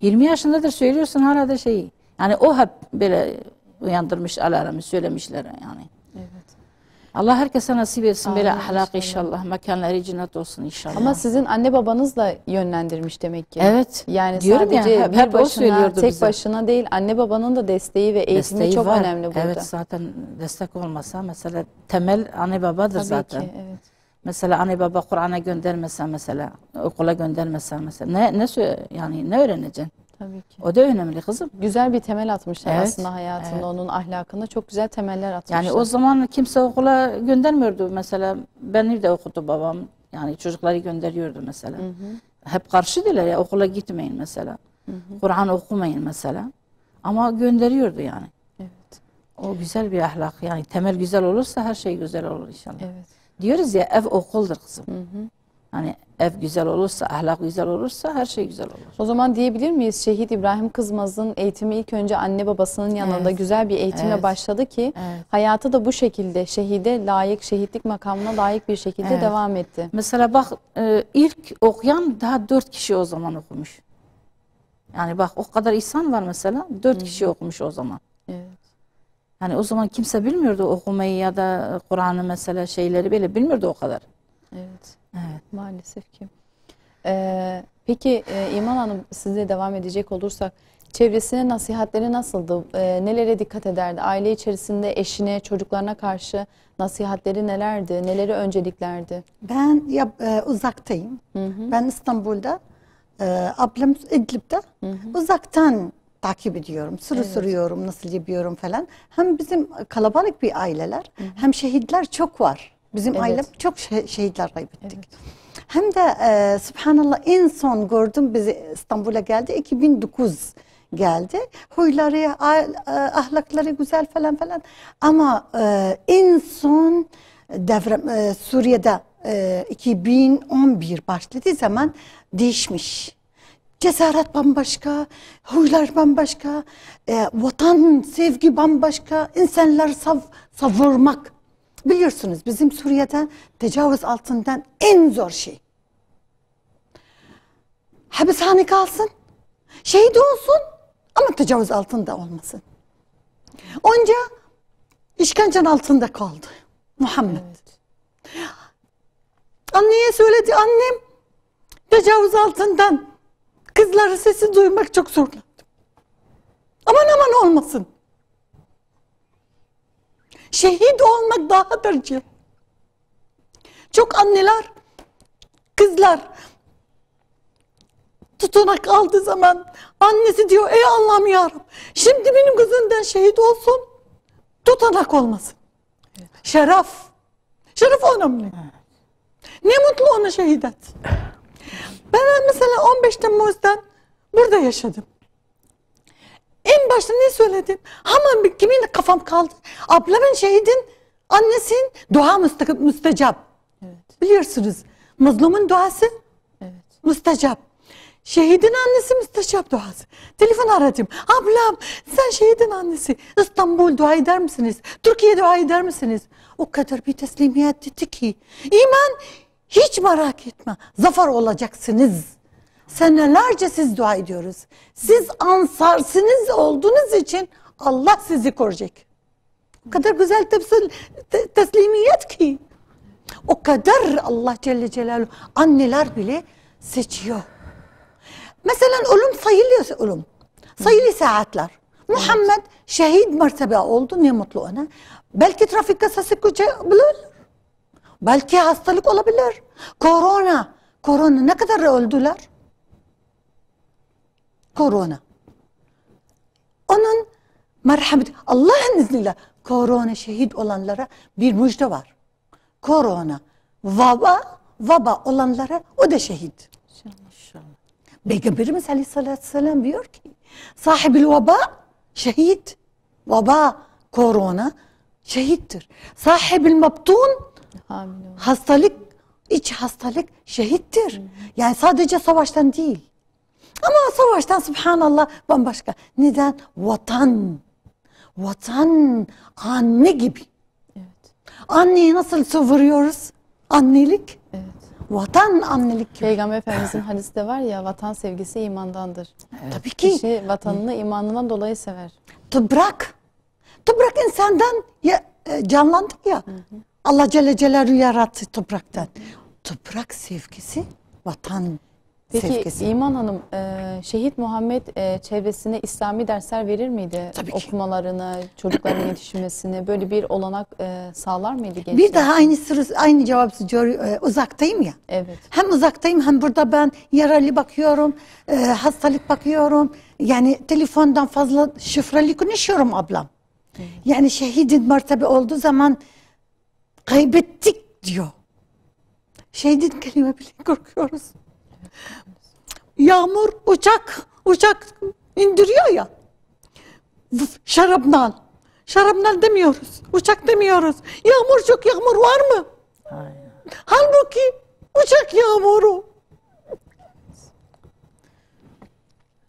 20 yaşındadır, söylüyorsun hala da şeyi. Yani o hep böyle uyandırmış alarmı, söylemişler yani. Evet. Allah herkese nasip etsin böyle Amin ahlak inşallah. inşallah. Mekanları cennet olsun inşallah. Ama sizin anne babanız da yönlendirmiş demek ki. Evet. Yani Diyorum ya, sadece hep bir o başına, söylüyordu tek bize. başına değil, anne babanın da desteği ve eğitimi Desteği çok var. önemli burada. Evet, zaten destek olmasa mesela temel anne babadır Tabii zaten. ki, evet. Mesela anne baba Kur'an'a göndermese, mesela okula göndermese, mesela yani ne öğreneceksin? Tabii ki. O da önemli kızım. Güzel bir temel atmışlar Evet, aslında hayatında, evet. onun ahlakında çok güzel temeller atmışlar. Yani o zaman kimse okula göndermiyordu mesela. Beni de okudu babam. Yani çocukları gönderiyordu mesela. Hep karşıdılar ya, okula gitmeyin mesela. Kur'an okumayın mesela. Ama gönderiyordu yani. Evet. O güzel bir ahlak yani. Temel güzel olursa her şey güzel olur inşallah. Evet. Diyoruz ya, ev okuldur kızım. Yani ev güzel olursa, ahlak güzel olursa her şey güzel olur. O zaman diyebilir miyiz Şehit İbrahim Kızmaz'ın eğitimi ilk önce anne babasının yanında Evet. güzel bir eğitimle Evet. başladı ki Evet. hayatı da bu şekilde şehide layık, şehitlik makamına layık bir şekilde Evet. devam etti. Mesela bak ilk okuyan daha 4 kişi o zaman okumuş. Yani bak o kadar insan var mesela 4 kişi okumuş o zaman. Evet. Yani o zaman kimse bilmiyordu okumayı ya da Kur'an'ı mesela şeyleri bile bilmiyordu o kadar. Evet. Evet. Maalesef ki. Peki İman Hanım size devam edecek olursak çevresine nasihatleri nasıldı? Nelere dikkat ederdi? Aile içerisinde eşine, çocuklarına karşı nasihatleri nelerdi? Neleri önceliklerdi? Ben uzaktayım. Ben İstanbul'da, ablam İdlib'de. Uzaktan takip ediyorum, sürüyorum, nasıl yapıyorum falan. Hem bizim kalabalık bir aileler, hem şehitler çok var. Bizim Evet. ailem çok şehitler kaybettik. Hem de subhanallah en son gördüm bizi İstanbul'a geldi 2009 geldi. Huyları, ahlakları güzel falan falan. Ama en son devrem Suriye'de 2011 başladığı zaman değişmiş. Cesaret bambaşka, huylar bambaşka, vatan sevgi bambaşka, insanları savurmak. Biliyorsunuz bizim Suriye'den tecavüz altından en zor şey. Hapishane kalsın, şehit olsun ama tecavüz altında olmasın. Onca işkencenin altında kaldı Muhammed. Evet. Anneye söyledi, annem tecavüz altından kızların sesi duymak çok zorlandı. Aman aman olmasın. Şehit olmak daha tercih. Çok anneler, kızlar tutanak aldığı zaman annesi diyor ey Allah'ım yarabbim şimdi benim kızımdan şehit olsun tutanak olmasın. Evet. Şeref. Şeref önemli. Ne mutlu ona şehit et. Ben mesela 15 Temmuz'dan burada yaşadım. En başta ne söyledim? Hemen kimin kafam kaldı? Ablamın şehidin annesinin dua müstecap. Evet. Biliyorsunuz mazlumun duası Evet. müstecap. Şehidin annesi müstecap duası. Telefon aradım. Ablam sen şehidin annesi. İstanbul dua eder misiniz? Türkiye dua eder misiniz? O kadar bir teslimiyet etti ki. İman hiç merak etme. Zafer olacaksınız. Senelerce siz dua ediyoruz. Siz ansarsınız olduğunuz için Allah sizi koruyacak. O kadar güzel teslimiyet ki. O kadar Allah Celle Celaluhu anneler bile seçiyor. Mesela ölüm sayılıyorsa ölüm. Sayılı saatler. Muhammed şehit mertebe oldu ne mutlu ona. Belki trafik kazası olabilir. Belki hastalık olabilir. Korona ne kadar öldüler? Korona. Onun merhamet Allah'ın izniyle korona şehit olanlara bir müjde var. Korona vaba olanlara o da şehit. İnşallah. Peygamberimiz Aleyhisselatü Vesselam diyor ki sahibil vaba şehit. Vaba korona şehittir. Sahibil mabtun hastalık iç hastalık şehittir. Yani sadece savaştan değil. Ama savaştan subhanallah bambaşka. Neden? Vatan. Vatan anne gibi. Evet. Anneyi nasıl savuruyoruz? Annelik. Evet. Vatan annelik gibi. Peygamber Efendimizin hadisi de var ya vatan sevgisi imandandır. Evet. Tabii ki. Kişi vatanını imanından dolayı sever. Toprak insandan canlandı ya. Allah Celle Celaluhu yarattı topraktan. Toprak sevgisi, vatan Peki sevgisi. İman Hanım, Şehit Muhammed çevresine İslami dersler verir miydi? Tabii ki. Okumalarını, çocukların yetişmesini böyle bir olanak sağlar mıydı gençler? Bir daha aynı cevap uzaktayım ya. Evet. Hem uzaktayım hem burada ben yaralı bakıyorum, hastalık bakıyorum. Yani telefondan fazla şifreli konuşuyorum ablam. Yani şehidin mertebe olduğu zaman kaybettik diyor. Şehidin kelime bile korkuyoruz. Yağmur, uçak indiriyor ya. Şarapnal demiyoruz. Uçak demiyoruz. Yağmur var mı? Aynen. Halbuki Uçak yağmuru.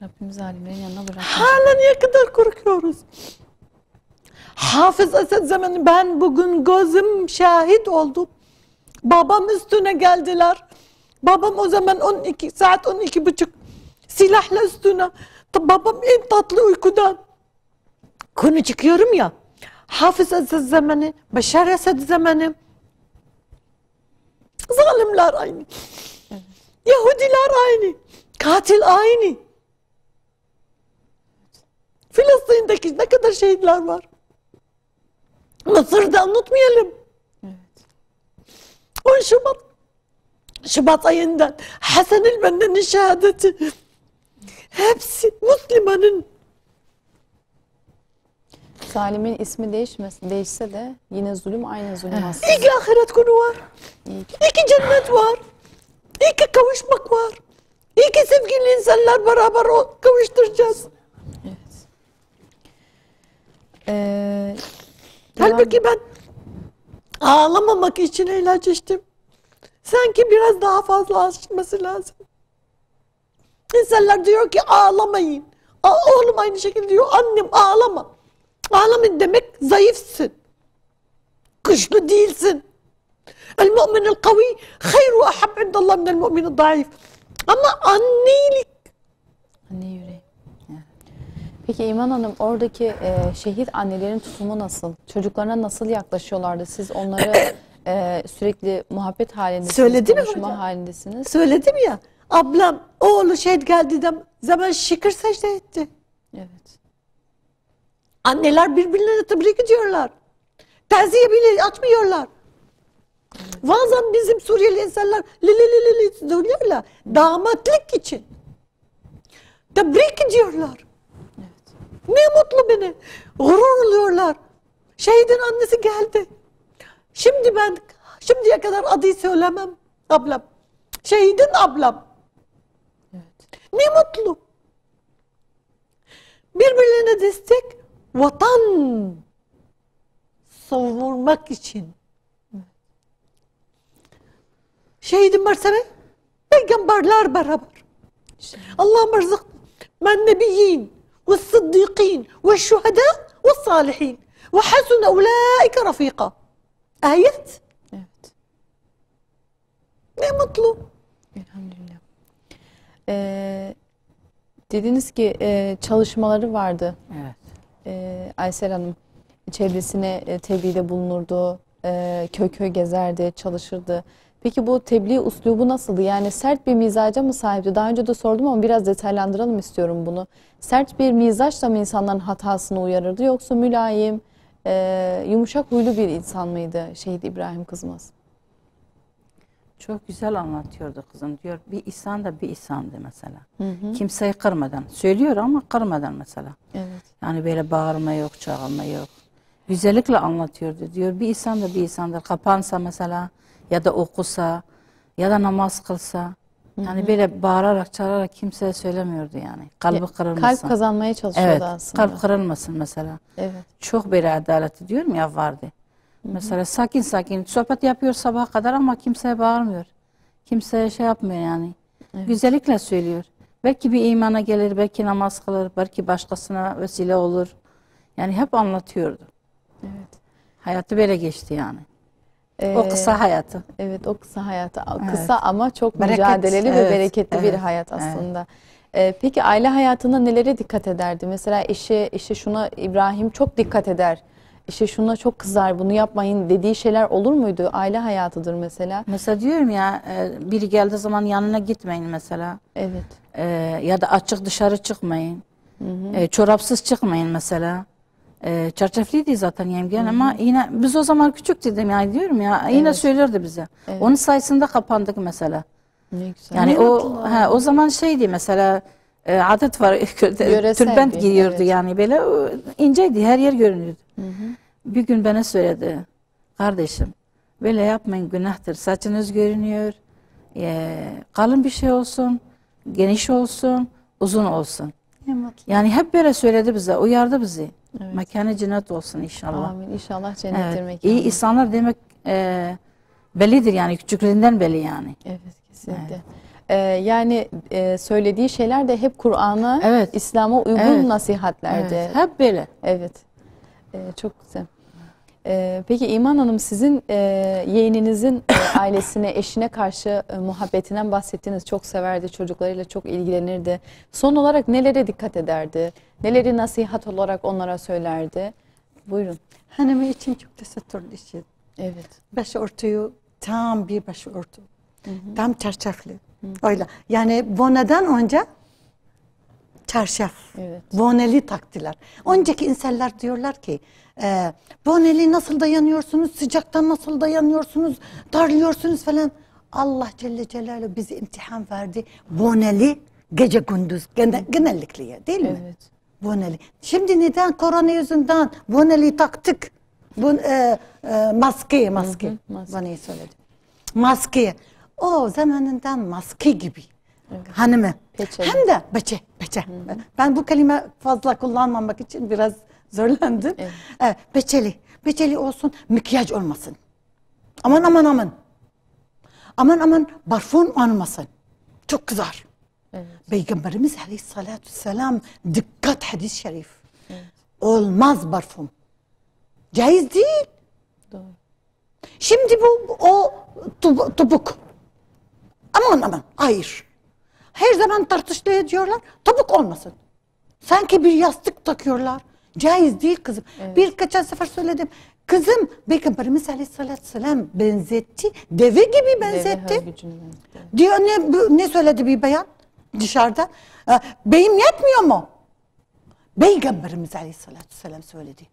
Rabbim zalimlerin yanına bırakmasın. Hala ne kadar korkuyoruz. Hafız Esed zamanı ben bugün gözüm şahit oldum. Babam üstüne geldiler. Babam o zaman 12 saat 12:30 silahla üstüne. Babam en tatlı uykudan. Konu çıkıyorum ya. Hafız Esed zamanı, Beşar Esed zamanı. Zalimler aynı. Evet. Yahudiler aynı. Katil aynı. Filistin'deki ne kadar şehitler var. Mısır'da unutmayalım. Evet. 10 Şubat ayından Hasan el-Benna'nın şehadeti. Hepsi Müslümanın. Zalimin ismi değişse de yine zulüm aynı zulüm aslında. İki ahiret günü var. İyi ki. İki cennet var. İki kavuşmak var. İki sevgili insanlar beraber kavuşturacağız. Evet. Halbuki ben ağlamamak için ilaç içtim. Sanki biraz daha fazla açması lazım. İnsanlar diyor ki ağlamayın. Oğlum aynı şekilde diyor, annem ağlama. Ağlamayın demek zayıfsın. Güçlü değilsin. El-mu'minul kavi hayru ahab indallah minel mu'minul zayıf. Ama annelik. Anne yüreği. Peki İman Hanım, oradaki şehit annelerin tutumu nasıl? Çocuklarına nasıl yaklaşıyorlardı? Siz onları sürekli muhabbet halindesiniz, Söyledin mi konuşma hocam? halindesiniz. Söyledim ya, ablam oğlu şehit geldi zaman şükür secde etti. Evet. Anneler birbirlerine tebrik ediyorlar. Taziye bile açmıyorlar. Bazen bizim Suriyeli insanlar li söylüyorlar. Damatlık için. Tebrik ediyorlar. Evet. Ne mutlu beni. Gurur oluyorlar. Şehidin annesi geldi. Şimdi ben şimdiye kadar adıyı söylemem. Ablam. Şehidin ablam. Evet. Ne mutlu. Birbirlerine destek, vatan savurmak için. Şehidim varsa ne? Peygamberler beraber. Allah'ım rızık men nebiyyin ve sıddıkîn ve şuhedâ ve sâlihîn ve hasune ulâike rafîkâ. Ayet. Evet. Ne mutlu. Elhamdülillah. Dediniz ki çalışmaları vardı. Evet. Aysel Hanım çevresine tebliğde bulunurdu, köy köy gezerdi, çalışırdı. Peki bu tebliğ uslubu nasıldı? Yani sert bir mizaca mı sahipti? Daha önce de sordum ama biraz detaylandıralım istiyorum bunu. Sert bir mizaçla mı insanların hatasını uyarırdı yoksa mülayim, yumuşak huylu bir insan mıydı Şehit İbrahim Kızmaz? Çok güzel anlatıyordu kızım. Diyor bir insan da bir insandı mesela. Hı hı. Kimseyi kırmadan. Söylüyor ama kırmadan mesela. Evet. Yani böyle bağırma yok, çağırma yok. Güzellikle anlatıyordu. Diyor bir insan da bir insandır. Kapansa mesela ya da okusa ya da namaz kılsa. Yani böyle bağırarak, çağırarak kimseye söylemiyordu yani. Kalbi kırılmasın. Kalp kazanmaya çalışıyordu Evet, aslında. kalp kırılmasın mesela. Evet. Çok böyle adaleti diyorum ya vardı. Mesela sakin sakin sohbet yapıyor sabaha kadar ama kimseye bağırmıyor. Kimseye şey yapmıyor yani. Evet. Güzellikle söylüyor. Belki bir imana gelir, belki namaz kılır, belki başkasına vesile olur. Yani hep anlatıyordu. Evet. Hayatı böyle geçti yani. O kısa hayatı. Evet, o kısa hayatı. Evet. Kısa ama çok Bereket. mücadeleli ve Evet, bereketli bir evet, hayat aslında. Peki aile hayatında nelere dikkat ederdi? Mesela eşi şuna İbrahim çok dikkat eder. İşte şuna çok kızar, bunu yapmayın dediği şeyler olur muydu? Aile hayatıdır mesela. Mesela diyorum ya biri geldiği zaman yanına gitmeyin mesela. Evet. Ya da açık dışarı çıkmayın. Çorapsız çıkmayın mesela. Çarşaflıydı zaten yengem ama yine biz o zaman küçüktük yani diyorum ya yine Evet. söylüyordu bize. Evet. Onun sayesinde kapandık mesela. Ne güzel. Yani Ne o mutlu. o zaman şeydi mesela adet var Yöresel tülbent bir, giyiyordu evet. yani böyle inceydi her yer görünüyordu. Bir gün bana söyledi kardeşim böyle yapmayın günahtır saçınız görünüyor kalın bir şey olsun geniş olsun uzun olsun. Ne mutlu. Yani hep böyle söyledi bize uyardı bizi. Evet. Mekanı cennet olsun inşallah. Amin. İnşallah cennettir Evet. mekanı. İyi insanlar demek bellidir yani, küçüklüğünden belli yani. Evet, kesinlikle. Yani söylediği şeyler de hep Kur'an'a, Evet. İslam'a uygun Evet. nasihatlerdi. Evet, hep böyle. Evet. Çok güzel. Peki İman Hanım, sizin yeğeninizin ailesine, eşine karşı muhabbetinden bahsettiniz. Çok severdi, çocuklarıyla çok ilgilenirdi. Son olarak nelere dikkat ederdi? Neleri nasihat olarak onlara söylerdi? Buyurun. Hanımı için çok tesettürlü işi. Evet. Başörtüyü tam bir başörtü. Tam çarşaflı. Öyle. Yani bonadan önce çarşaf. Evet. Boneli taktılar. Önceki insanlar diyorlar ki boneli nasıl dayanıyorsunuz, sıcaktan nasıl dayanıyorsunuz, darlıyorsunuz falan. Allah Celle Celaluhu bize imtihan verdi. Boneli gece gündüz genellikle değil mi? Evet. Boneli. Şimdi neden korona yüzünden boneli taktık? Maske. maske. Bana söyledim. Maske. O zamanından maske gibi. Hanımı. Peçeli. Hem de peçe. Ben bu kelime fazla kullanmamak için biraz zorlandım. Evet. Peçeli olsun, makyaj olmasın. Aman. Aman parfüm olmasın. Çok kızar. Evet. Peygamberimiz Aleyhisselatü Vesselam dikkat hadis-i şerif. Olmaz parfüm. Caiz değil. Doğru. Şimdi o topuk. Aman hayır. Her zaman tartışmaya diyorlar topuk olmasın. Sanki bir yastık takıyorlar. Caiz değil kızım. Evet. Birkaç sefer söyledim. Kızım Peygamberimiz Aleyhisselatü Vesselam benzetti. Deve gibi benzetti. Deve hörgücünü benzetti. Diyor ne söyledi bir bayan dışarıda? Beyim yetmiyor mu? Peygamberimiz Aleyhisselatü Vesselam söyledi.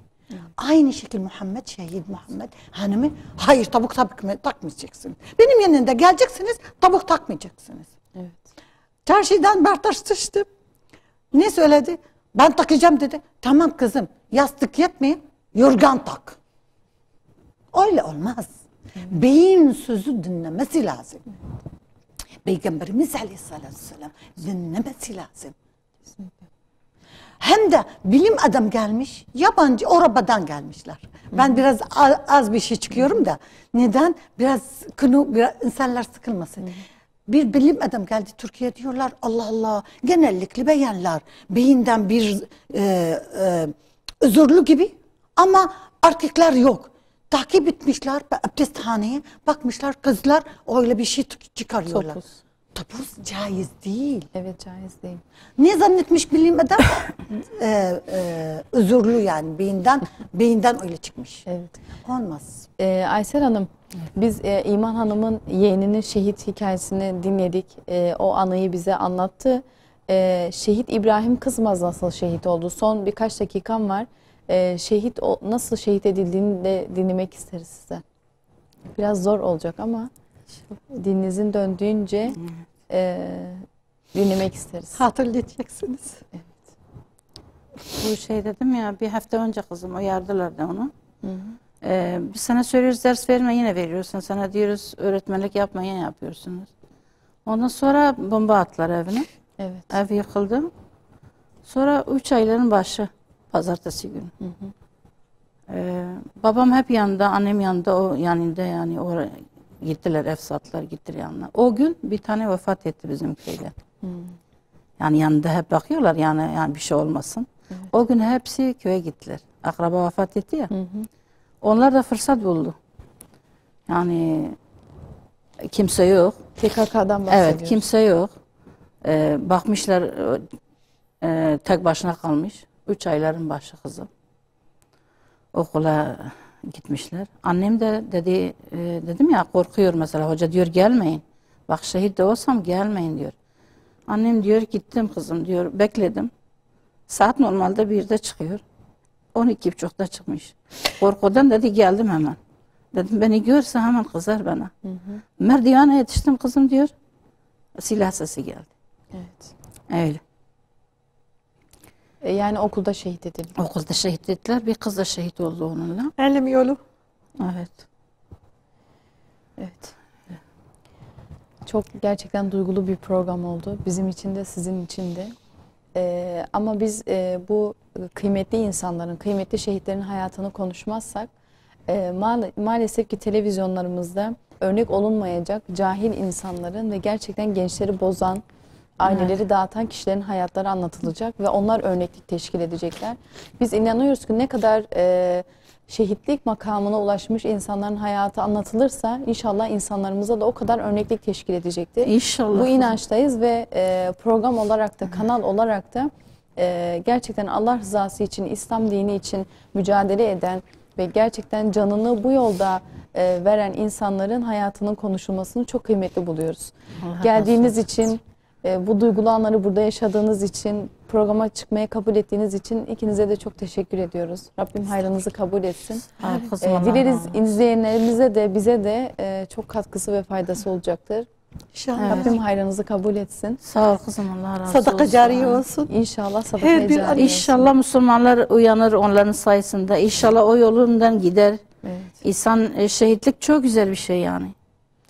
Aynı şekilde şehit Muhammed hanımı hayır tabuk takmayacaksınız. Benim yanında geleceksiniz tabuk takmayacaksınız. Evet. Çarşıdan tartıştım. Ne söyledi? Ben takacağım dedi. Tamam kızım yastık yetmiyor yorgan tak. Öyle olmaz. Beyin sözü dinlemesi lazım. Peygamberimiz Aleyhisselatü Vesselam dinlemesi lazım. Hem de bilim adam gelmiş, yabancı Avrupa'dan gelmişler. Ben biraz az bir şey çıkıyorum da. Neden? Biraz insanlar sıkılmasın. Bir bilim adam geldi Türkiye diyorlar Allah Allah genellikle beyanlar beyinden bir özürlü gibi ama erkekler yok. Takip etmişler abdesthaneye bakmışlar kızlar öyle bir şey çıkarıyorlar. Topuz caiz değil. Evet, caiz değil. Ne zannetmiş bilim adam? Özürlü yani beyinden öyle çıkmış. Evet. Olmaz. Aysel Hanım, biz İman Hanım'ın yeğeninin şehit hikayesini dinledik. O anıyı bize anlattı. Şehit İbrahim Kızmaz nasıl şehit oldu? Son birkaç dakikam var. Nasıl şehit edildiğini de dinlemek isteriz size. Biraz zor olacak ama dilinizin döndüğünce dinlemek isteriz. Hatırlayacaksınız. Bu şey dedim ya, bir hafta önce kızım uyardılar da onu. Biz sana söylüyoruz ders verme, yine veriyorsun. Sana diyoruz öğretmenlik yapma, yine yapıyorsunuz. Ondan sonra bomba attılar evine. Evet. Ev yıkıldı. Sonra 3 ayların başı pazartesi günü. Babam hep yanında, annem yanında, o yanında yani oraya gittiler, ev sattılar, gittiler yanına. O gün bir tane vefat etti bizim köyde. Yani yanında hep bakıyorlar yani bir şey olmasın. Evet. O gün hepsi köye gittiler. Akraba vefat etti ya. Onlar da fırsat buldu. Yani kimse yok. PKK'dan bahsediyoruz. Evet, kimse yok. Bakmışlar tek başına kalmış. 3 ayların başı kızım. Okula gitmişler. Annem de dedi, dedim ya korkuyor mesela. Hoca diyor gelmeyin. Bak şehit de olsam gelmeyin diyor. Annem diyor gittim kızım diyor. Bekledim. Saat normalde 1'de çıkıyor. 12.30'da çıkmış. Korkudan dedi geldim hemen. Dedim beni görse hemen kızar bana. Merdivene yetiştim kızım diyor. Silah sesi geldi. Evet. Öyle. Yani okulda şehit edildi. Okulda şehit ettiler. Bir kız da şehit oldu onunla. Elim yolu. Evet. Evet. Çok gerçekten duygulu bir program oldu. Bizim için de sizin için de. Ama biz bu kıymetli insanların, kıymetli şehitlerin hayatını konuşmazsak maalesef ki televizyonlarımızda örnek olunmayacak cahil insanların ve gerçekten gençleri bozan, aileleri dağıtan kişilerin hayatları anlatılacak ve onlar örneklik teşkil edecekler. Biz inanıyoruz ki ne kadar şehitlik makamına ulaşmış insanların hayatı anlatılırsa inşallah insanlarımıza da o kadar örneklik teşkil edecektir. İnşallah. Bu inançtayız ve program olarak da, kanal olarak da gerçekten Allah rızası için, İslam dini için mücadele eden ve gerçekten canını bu yolda veren insanların hayatının konuşulmasını çok kıymetli buluyoruz. Allah Geldiğiniz razı için, bu duygulu anları burada yaşadığınız için, programa çıkmaya kabul ettiğiniz için ikinize de çok teşekkür ediyoruz. Rabbim hayrınızı kabul etsin. olsun. Kızım, Allah Dileriz razı olsun. izleyenlerimize de bize de çok katkısı ve faydası olacaktır. İnşallah. Rabbim hayrınızı kabul etsin. Sağ ol kızım, Allah razı olsun. Sadaka cariye olsun. İnşallah Her sadakaya bir cariye olsun. İnşallah Müslümanlar uyanır onların sayesinde. İnşallah o yolundan gider. Evet. İnsan şehitlik çok güzel bir şey yani.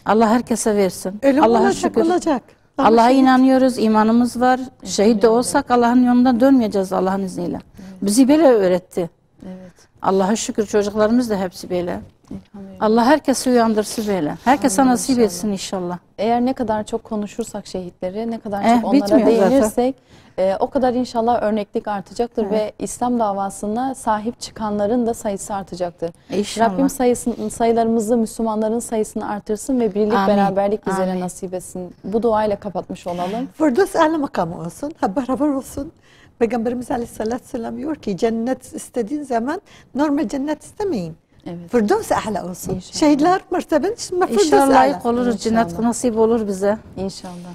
Allah herkese versin. Ölüm Allah'a olacak, şükür. olacak. Allah'a şehit. inanıyoruz, imanımız var. Şehit de olsak Allah'ın yolundan dönmeyeceğiz Allah'ın izniyle. Bizi böyle öğretti. Evet. Allah'a şükür çocuklarımız da hepsi böyle. Elhamdülillah. Allah herkesi uyandırsın böyle. Herkese Amin nasip inşallah. etsin inşallah. Eğer ne kadar çok konuşursak şehitleri, ne kadar çok onlara bitmiyor zaten. değinirsek o kadar inşallah örneklik artacaktır ve İslam davasına sahip çıkanların da sayısı artacaktır. İnşallah. Rabbim sayılarımızı, Müslümanların sayısını artırsın ve birlik, Amin. beraberlik bizlere Amin. nasip etsin. Bu duayla kapatmış olalım. Firdevs âli makamı olsun. Hep beraber olsun. Peygamberimiz Aleyhisselatü Vesselam diyor ki cennet istediğin zaman normal cennet istemeyin. Evet. Firdevs âli olsun. İnşallah. Şehitler merteben şimdi Firdevs İnşallah âli. layık oluruz. Cennet İnşallah. nasip olur bize. İnşallah.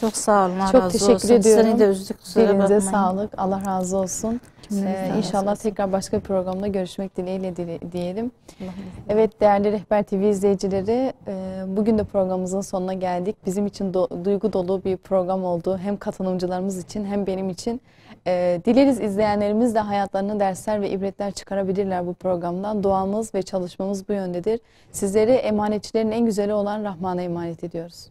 Çok sağ olun. Allah Çok razı teşekkür olsun. ediyorum. Seni de üzdük. Kusura Dilinize bakmayın. sağlık. Allah razı olsun. razı İnşallah olsun. tekrar başka bir programda görüşmek dileğiyle diyelim. Evet değerli Rehber TV izleyicileri, bugün de programımızın sonuna geldik. Bizim için duygu dolu bir program oldu. Hem katılımcılarımız için hem benim için. Dileriz izleyenlerimiz de hayatlarına dersler ve ibretler çıkarabilirler bu programdan. Duamız ve çalışmamız bu yöndedir. Sizleri emanetçilerin en güzeli olan Rahman'a emanet ediyoruz.